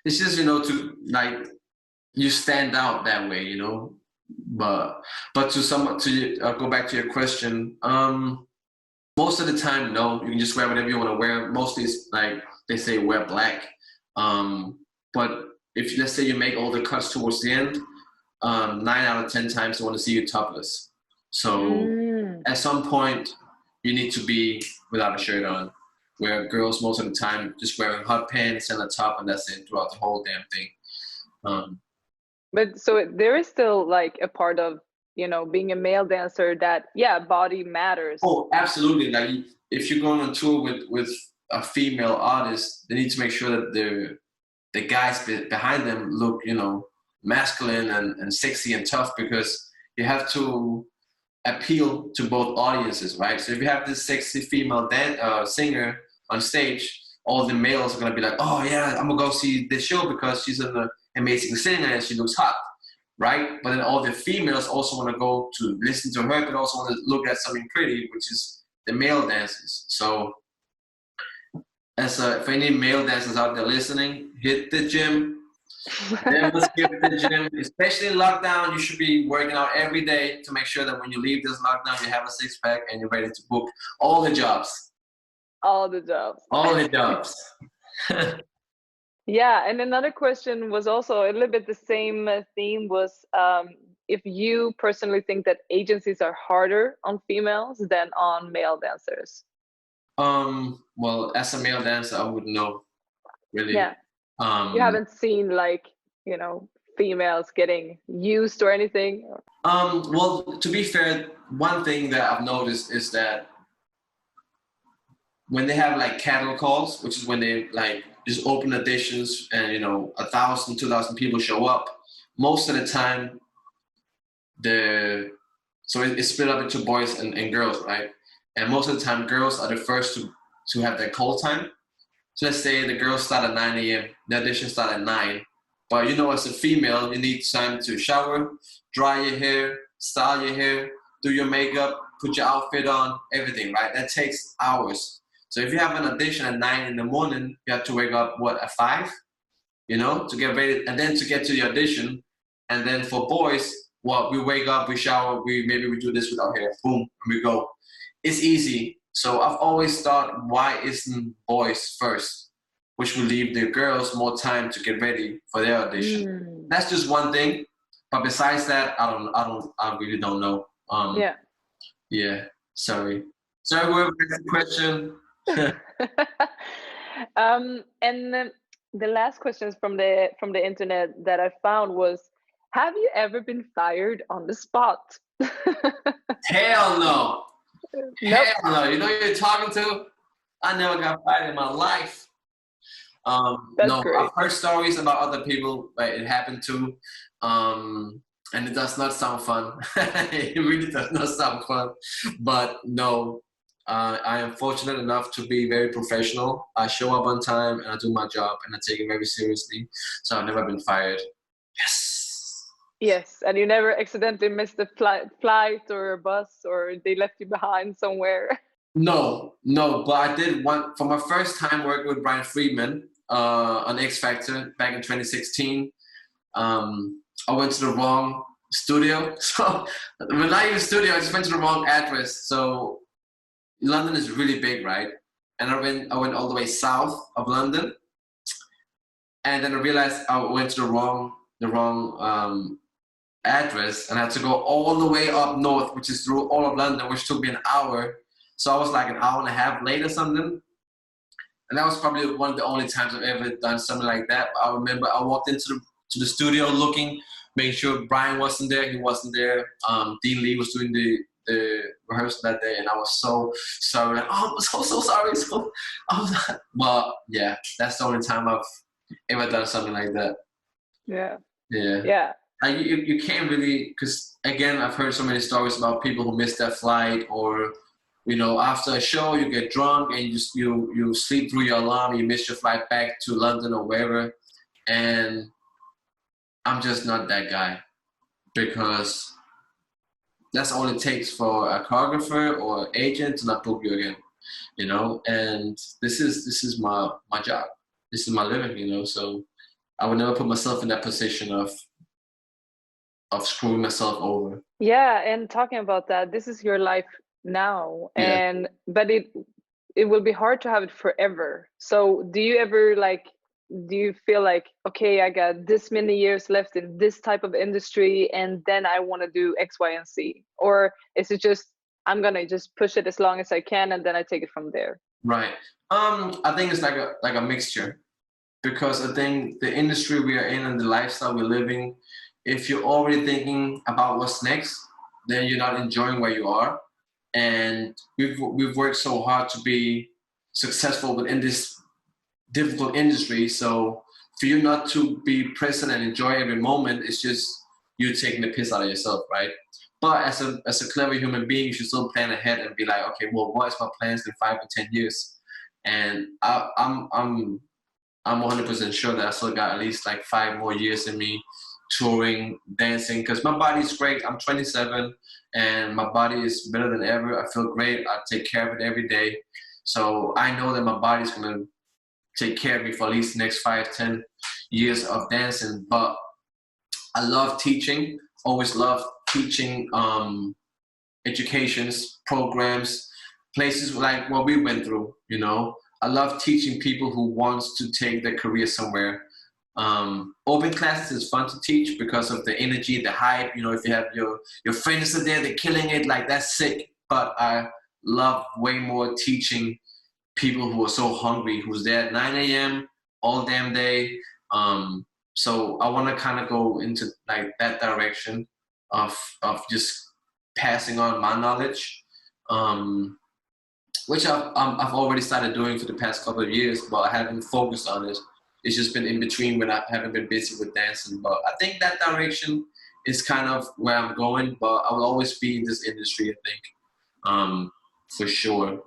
it's just, you know, to like, you stand out that way, you know. But to go back to your question, most of the time, no, you can just wear whatever you want to wear. Mostly it's like they say wear black. But if, let's say, you make all the cuts towards the end, 9 out of 10 times they want to see you topless. So at some point you need to be without a shirt on, where girls most of the time just wearing hot pants and a top, and that's it throughout the whole damn thing. But so there is still like a part of, you know, being a male dancer that, yeah, body matters. Oh, absolutely. Like, if you're going on tour with a female artist, they need to make sure that the guys behind them look, you know, masculine and sexy and tough, because you have to appeal to both audiences, right? So if you have this sexy female singer on stage, all the males are gonna be like, oh yeah, I'm gonna go see this show because she's an amazing singer and she looks hot, right? But then all the females also wanna go to listen to her, but also wanna look at something pretty, which is the male dancers. So for any male dancers out there listening, hit the gym. Never skip the gym, especially in lockdown. You should be working out every day to make sure that when you leave this lockdown, you have a 6-pack and you're ready to book all the jobs. All the jobs. All the jobs. Yeah, and another question was also a little bit the same theme, was if you personally think that agencies are harder on females than on male dancers. Well, as a male dancer, I wouldn't know, really. Yeah. You haven't seen, like, you know, females getting used or anything? Well, to be fair, one thing that I've noticed is that when they have like cattle calls, which is when they like just open auditions and 1,000, 2,000 people show up, most of the time so it's split up into boys and girls, right? And most of the time girls are the first to have their call time. So let's say the girls start at 9 a.m., the audition start at 9. But as a female, you need time to shower, dry your hair, style your hair, do your makeup, put your outfit on, everything, right? That takes hours. So if you have an audition at 9 in the morning, you have to wake up, at 5? To get ready, and then to get to the audition. And then for boys, we wake up, we shower, maybe we do this with our hair, boom, and we go. It's easy. So I've always thought, why isn't boys first? Which will leave the girls more time to get ready for their audition. That's just one thing. But besides that, I really don't know. Yeah. Sorry, whoever asked the question. And then the last questions from the internet that I found was, have you ever been fired on the spot? Hell no. Nope. Hell no. Who you're talking to? I never got fired in my life. That's great. I've heard stories about other people that it happened to, and it does not sound fun. It really does not sound fun. But no, I am fortunate enough to be very professional. I show up on time and I do my job and I take it very seriously. So I've never been fired. Yes, and you never accidentally missed a flight or a bus, or they left you behind somewhere? No, but I did one for my first time working with Brian Friedman on X Factor back in 2016. I went to the wrong studio. So when I in the studio, I just went to the wrong address. So London is really big, right? And I went all the way south of London, and then I realized I went to the wrong address, and I had to go all the way up north, which is through all of London, which took me an hour. So I was like an hour and a half late or something. And that was probably one of the only times I've ever done something like that. But I remember I walked into the studio looking, making sure Brian wasn't there. He wasn't there. Dean Lee was doing the rehearsal that day, and I was so sorry. Like, I'm so sorry. So I was like, but yeah, that's the only time I've ever done something like that. Yeah. You can't really, because again, I've heard so many stories about people who miss their flight, or after a show you get drunk and you sleep through your alarm, you miss your flight back to London or wherever, and I'm just not that guy, because that's all it takes for a choreographer or agent to not book you again, and this is my job, this is my living, so I would never put myself in that position of screwing myself over. Yeah, and talking about that, this is your life now, but it will be hard to have it forever. So do you ever do you feel like, okay, I got this many years left in this type of industry and then I want to do X, Y, and Z? Or is it just, I'm gonna just push it as long as I can and then I take it from there? Right. I think it's like a mixture, because I think the industry we are in and the lifestyle we're living, if you're already thinking about what's next, then you're not enjoying where you are. And we've worked so hard to be successful within this difficult industry. So for you not to be present and enjoy every moment, it's just you taking the piss out of yourself, right? But as a clever human being, you should still plan ahead and be like, okay, well, what is my plans in 5 or 10 years? And I'm 100% sure that I still got at least 5 more years in me, touring, dancing, because my body's great. I'm 27 and my body is better than ever. I feel great. I take care of it every day. So I know that my body's gonna take care of me for at least the next 5, 10 years of dancing. But I love teaching, always loved teaching educations, programs, places like what we went through, I love teaching people who wants to take their career somewhere. Open classes is fun to teach because of the energy, the hype. If you have your friends are there, they're killing it, that's sick. But I love way more teaching people who are so hungry, who's there at 9 a.m. all damn day, So I want to kind of go into like that direction of just passing on my knowledge, which I've already started doing for the past couple of years, but I haven't focused on it. It's just been in between when I haven't been busy with dancing. But I think that direction is kind of where I'm going. But I will always be in this industry, I think, for sure.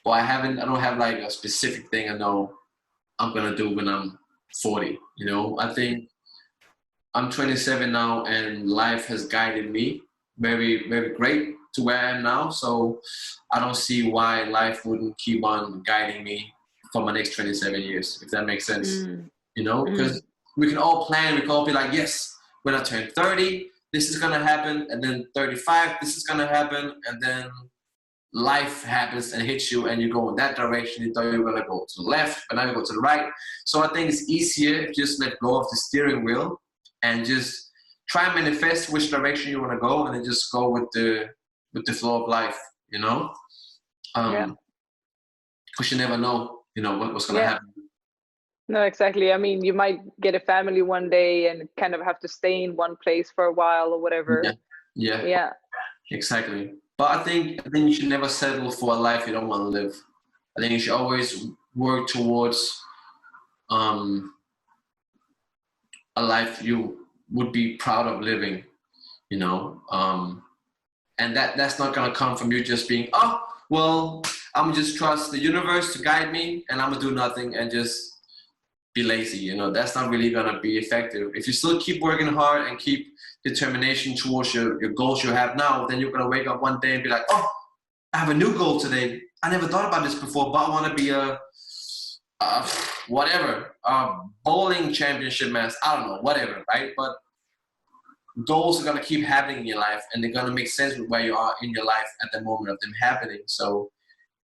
But I don't have like a specific thing I know I'm gonna do when I'm 40. You know, I think I'm 27 now, and life has guided me very, very great to where I am now. So I don't see why life wouldn't keep on guiding me for my next 27 years, if that makes sense. You know, because we can all plan, we can all be like, yes, when I turn 30, this is gonna happen, and then 35, this is gonna happen, and then life happens and hits you, and you go in that direction. You thought you were gonna go to the left, but now you go to the right. So I think it's easier if you just let go of the steering wheel and just try and manifest which direction you want to go, and then just go with the flow of life, you know? Because you never know, you know, what's going to happen. No, exactly. I mean, you might get a family one day and kind of have to stay in one place for a while or whatever. Yeah. Exactly. But I think you should never settle for a life you don't want to live. I think you should always work towards a life you would be proud of living, you know? And that's not gonna come from you just being, oh, well, I'm just trust the universe to guide me, and I'm gonna do nothing and just be lazy, you know? That's not really gonna be effective. If you still keep working hard and keep determination towards your goals you have now, then you're gonna wake up one day and be like, oh, I have a new goal today. I never thought about this before, but I wanna be a bowling championship master, I don't know, whatever, right? But goals are gonna keep happening in your life, and they're gonna make sense with where you are in your life at the moment of them happening. So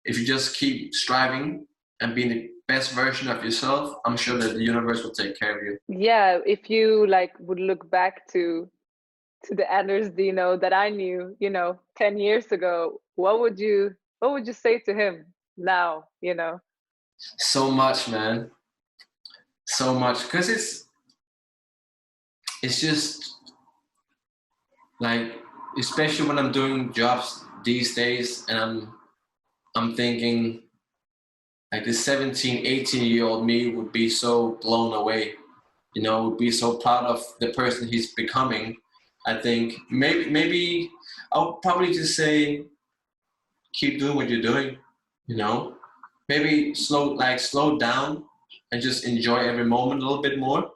if you just keep striving and being the best version of yourself, I'm sure that the universe will take care of you. Yeah, if you like would look back to the Anders Deeno that I knew, you know, 10 years ago, what would you say to him now, you know? So much, man. So much. Because it's just like, especially when I'm doing jobs these days, and I'm thinking like the 17, 18-year-old me would be so blown away, you know, would be so proud of the person he's becoming. I think maybe I'll probably just say, keep doing what you're doing, you know, maybe slow down and just enjoy every moment a little bit more.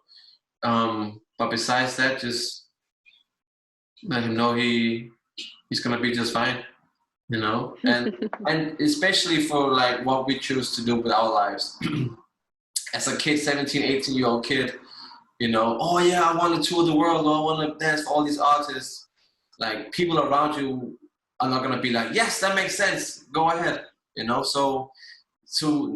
But besides that, just let him know he's gonna be just fine, you know, and especially for like what we choose to do with our lives. As a kid, 17, 18-year-old kid, you know, oh yeah, I want to tour the world, or I want to dance for all these artists. Like, people around you are not gonna be like, yes, that makes sense, go ahead, you know. So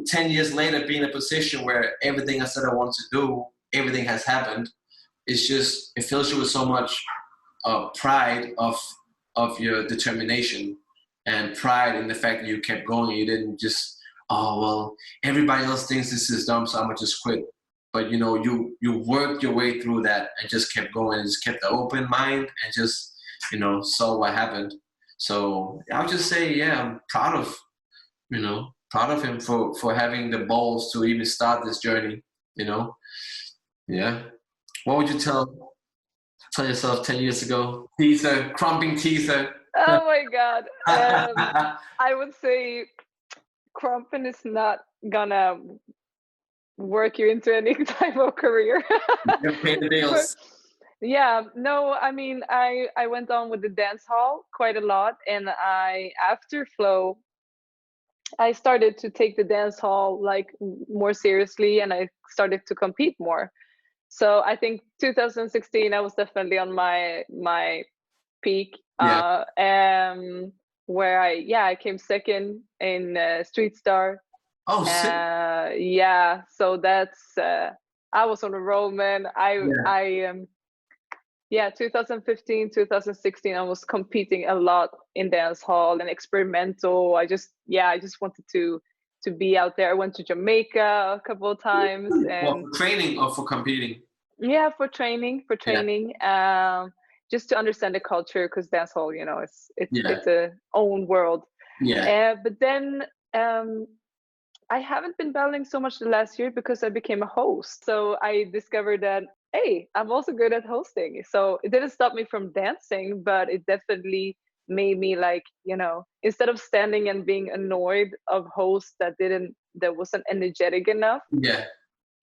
10 years later, be in a position where everything I said I want to do, everything has happened. It fills you with so much pride of your determination, and pride in the fact that you kept going. You didn't just, oh, well, everybody else thinks this is dumb, so I'm gonna just quit. But you know, you worked your way through that and just kept going, and just kept an open mind, and just, you know, saw what happened. So I'll just say, yeah, I'm proud of him for having the balls to even start this journey, you know? Yeah. What would you tell yourself 10 years ago? T-zer, crumping T-zer. Oh my God. I would say crumping is not gonna work you into any type of career. You pay the bills. Yeah, no, I mean, I went on with the dance hall quite a lot, and after Flow, I started to take the dance hall like more seriously, and I started to compete more. So I think 2016, I was definitely on my peak. Yeah. Where I came second in Street Star. Oh, sick. Yeah, so that's I was on a roll, man. Yeah, 2015, 2016, I was competing a lot in dance hall and experimental. I just wanted to be out there. I went to Jamaica a couple of times. And for training or for competing? Yeah, for training, just to understand the culture, because dance hall, you know, it's a own world. But then I haven't been battling so much the last year because I became a host. So I discovered that, hey, I'm also good at hosting. So it didn't stop me from dancing, but it definitely made me like, you know, instead of standing and being annoyed of hosts that wasn't energetic enough. Yeah.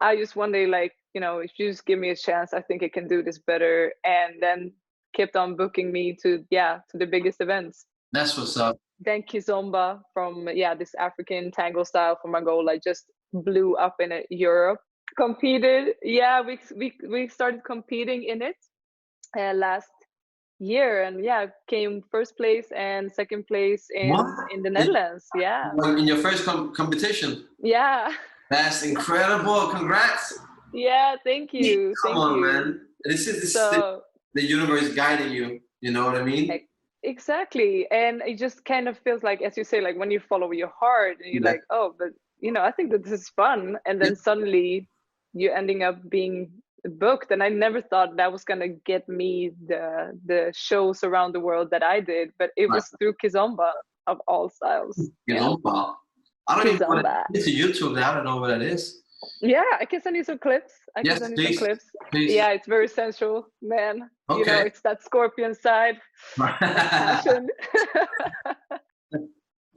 I just one day like, you know, if you just give me a chance, I think I can do this better. And then kept on booking me to the biggest events. That's what's up. Then Kizomba from this African tango style from Angola just blew up in Europe. Competed, we started competing in it last year, and came first place and second place in the Netherlands. In your first competition. Yeah. That's incredible. Congrats. Yeah, thank you. Come on, man. This is the universe guiding you. You know what I mean? Exactly. And it just kind of feels like, as you say, like when you follow your heart and you're like, oh, but you know, I think that this is fun. And then suddenly you're ending up being booked. And I never thought that was going to get me the shows around the world that I did, but it was through Kizomba of all styles. Kizomba. I don't even know what it's a YouTube. I don't know what that is. Yeah, I can send you some clips. Please. Yeah, it's very sensual, man. Okay. You know, it's that scorpion side. Passion.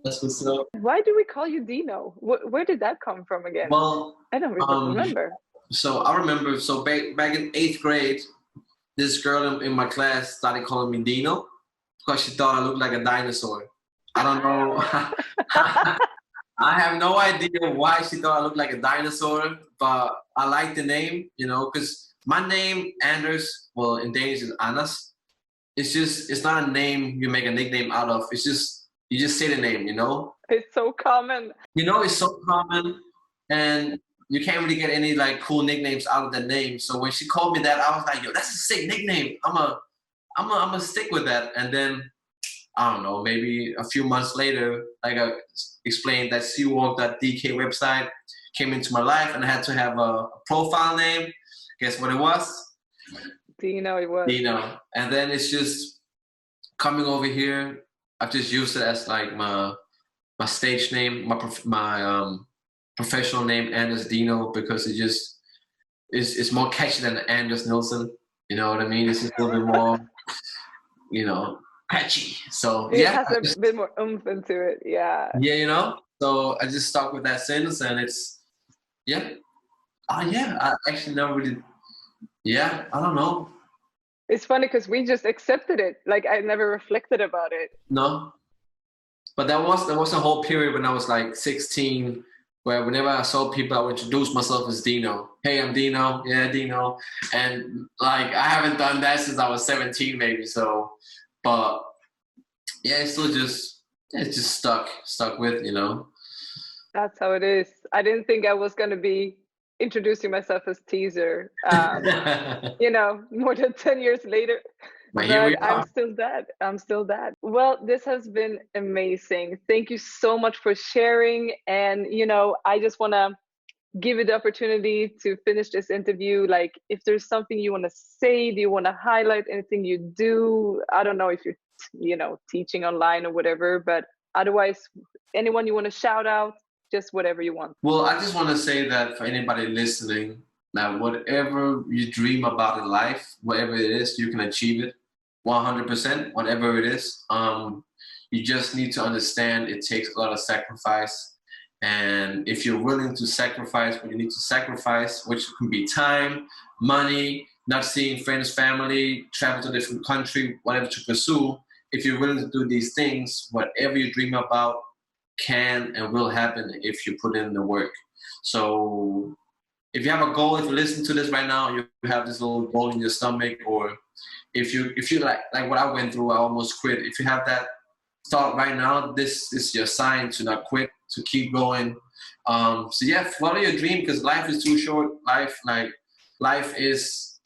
That's what's up. Why do we call you Deeno? Where did that come from again? Well, I don't really remember. So I remember, back in 8th grade, this girl in my class started calling me Deeno because she thought I looked like a dinosaur. I don't know. I have no idea why she thought I looked like a dinosaur, but I like the name, you know, because my name, Anders, well, in Danish is Anders. It's not a name you make a nickname out of. It's just, you just say the name, you know? It's so common. You know, it's so common, and you can't really get any, like, cool nicknames out of the name. So when she called me that, I was like, yo, that's a sick nickname. I'm a stick with that. And then, I don't know, maybe a few months later, like I explained, that seawalk.dk website came into my life, and I had to have a profile name. Guess what it was? Deeno, it was. Deeno. And then it's just coming over here. I've just used it as like my stage name, my professional name, Anders Deeno, because it just it's more catchy than Anders Nilsson. You know what I mean? It's just a little bit more, you know, catchy. So it has a bit more oomph into it. Yeah, you know, so I just stuck with that since, and it's I actually never really I don't know. It's funny because we just accepted it. Like I never reflected about it. No, but there was a whole period when I was like 16 where whenever I saw people, I would introduce myself as Deeno. Hey, I'm Deeno. Yeah, Deeno. And like I haven't done that since I was 17 maybe. So but yeah, it's still just stuck with, you know. That's how it is. I didn't think I was gonna be introducing myself as T-zer, you know, more than 10 years later. But I'm still that. Well, this has been amazing. Thank you so much for sharing. And, you know, I just want to give you the opportunity to finish this interview. Like, if there's something you want to say, do you want to highlight anything you do? I don't know if you're, you know, teaching online or whatever, but otherwise, anyone you want to shout out, just whatever you want. Well, I just want to say that for anybody listening, that whatever you dream about in life, whatever it is, you can achieve it 100%, whatever it is. You just need to understand it takes a lot of sacrifice. And if you're willing to sacrifice what you need to sacrifice, which can be time, money, not seeing friends, family, travel to a different country, whatever to pursue, if you're willing to do these things, whatever you dream about can and will happen if you put in the work. So if you have a goal, if you listen to this right now, you have this little ball in your stomach, or if you like what I went through, I almost quit. If you have that thought right now, this is your sign to not quit, to keep going. So yeah, follow your dream, because life is too short. Life is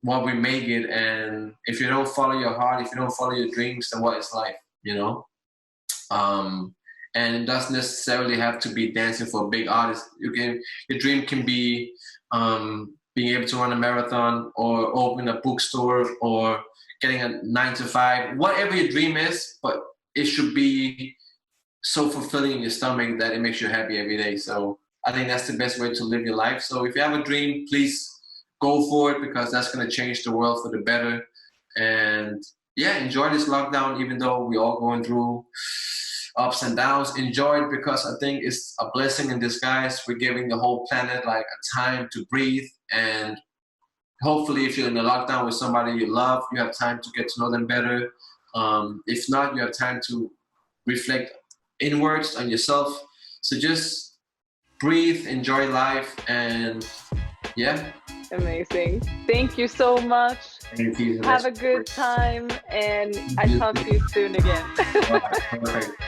what we make it, and if you don't follow your heart, if you don't follow your dreams, then what is life, you know? And it doesn't necessarily have to be dancing for a big artist. Your dream can be being able to run a marathon or open a bookstore or getting a 9 to 5, whatever your dream is, but it should be so fulfilling in your stomach that it makes you happy every day. So I think that's the best way to live your life. So if you have a dream, please go for it, because that's going to change the world for the better. And yeah, enjoy this lockdown, even though we're all going through ups and downs. Enjoy it, because I think it's a blessing in disguise. We're giving the whole planet like a time to breathe. And hopefully if you're in a lockdown with somebody you love, you have time to get to know them better. If not, you have time to reflect inwards on yourself. So just breathe, enjoy life, and yeah. Amazing. Thank you so much. Thank you. Have a good time, and I'll talk to you soon again. Perfect.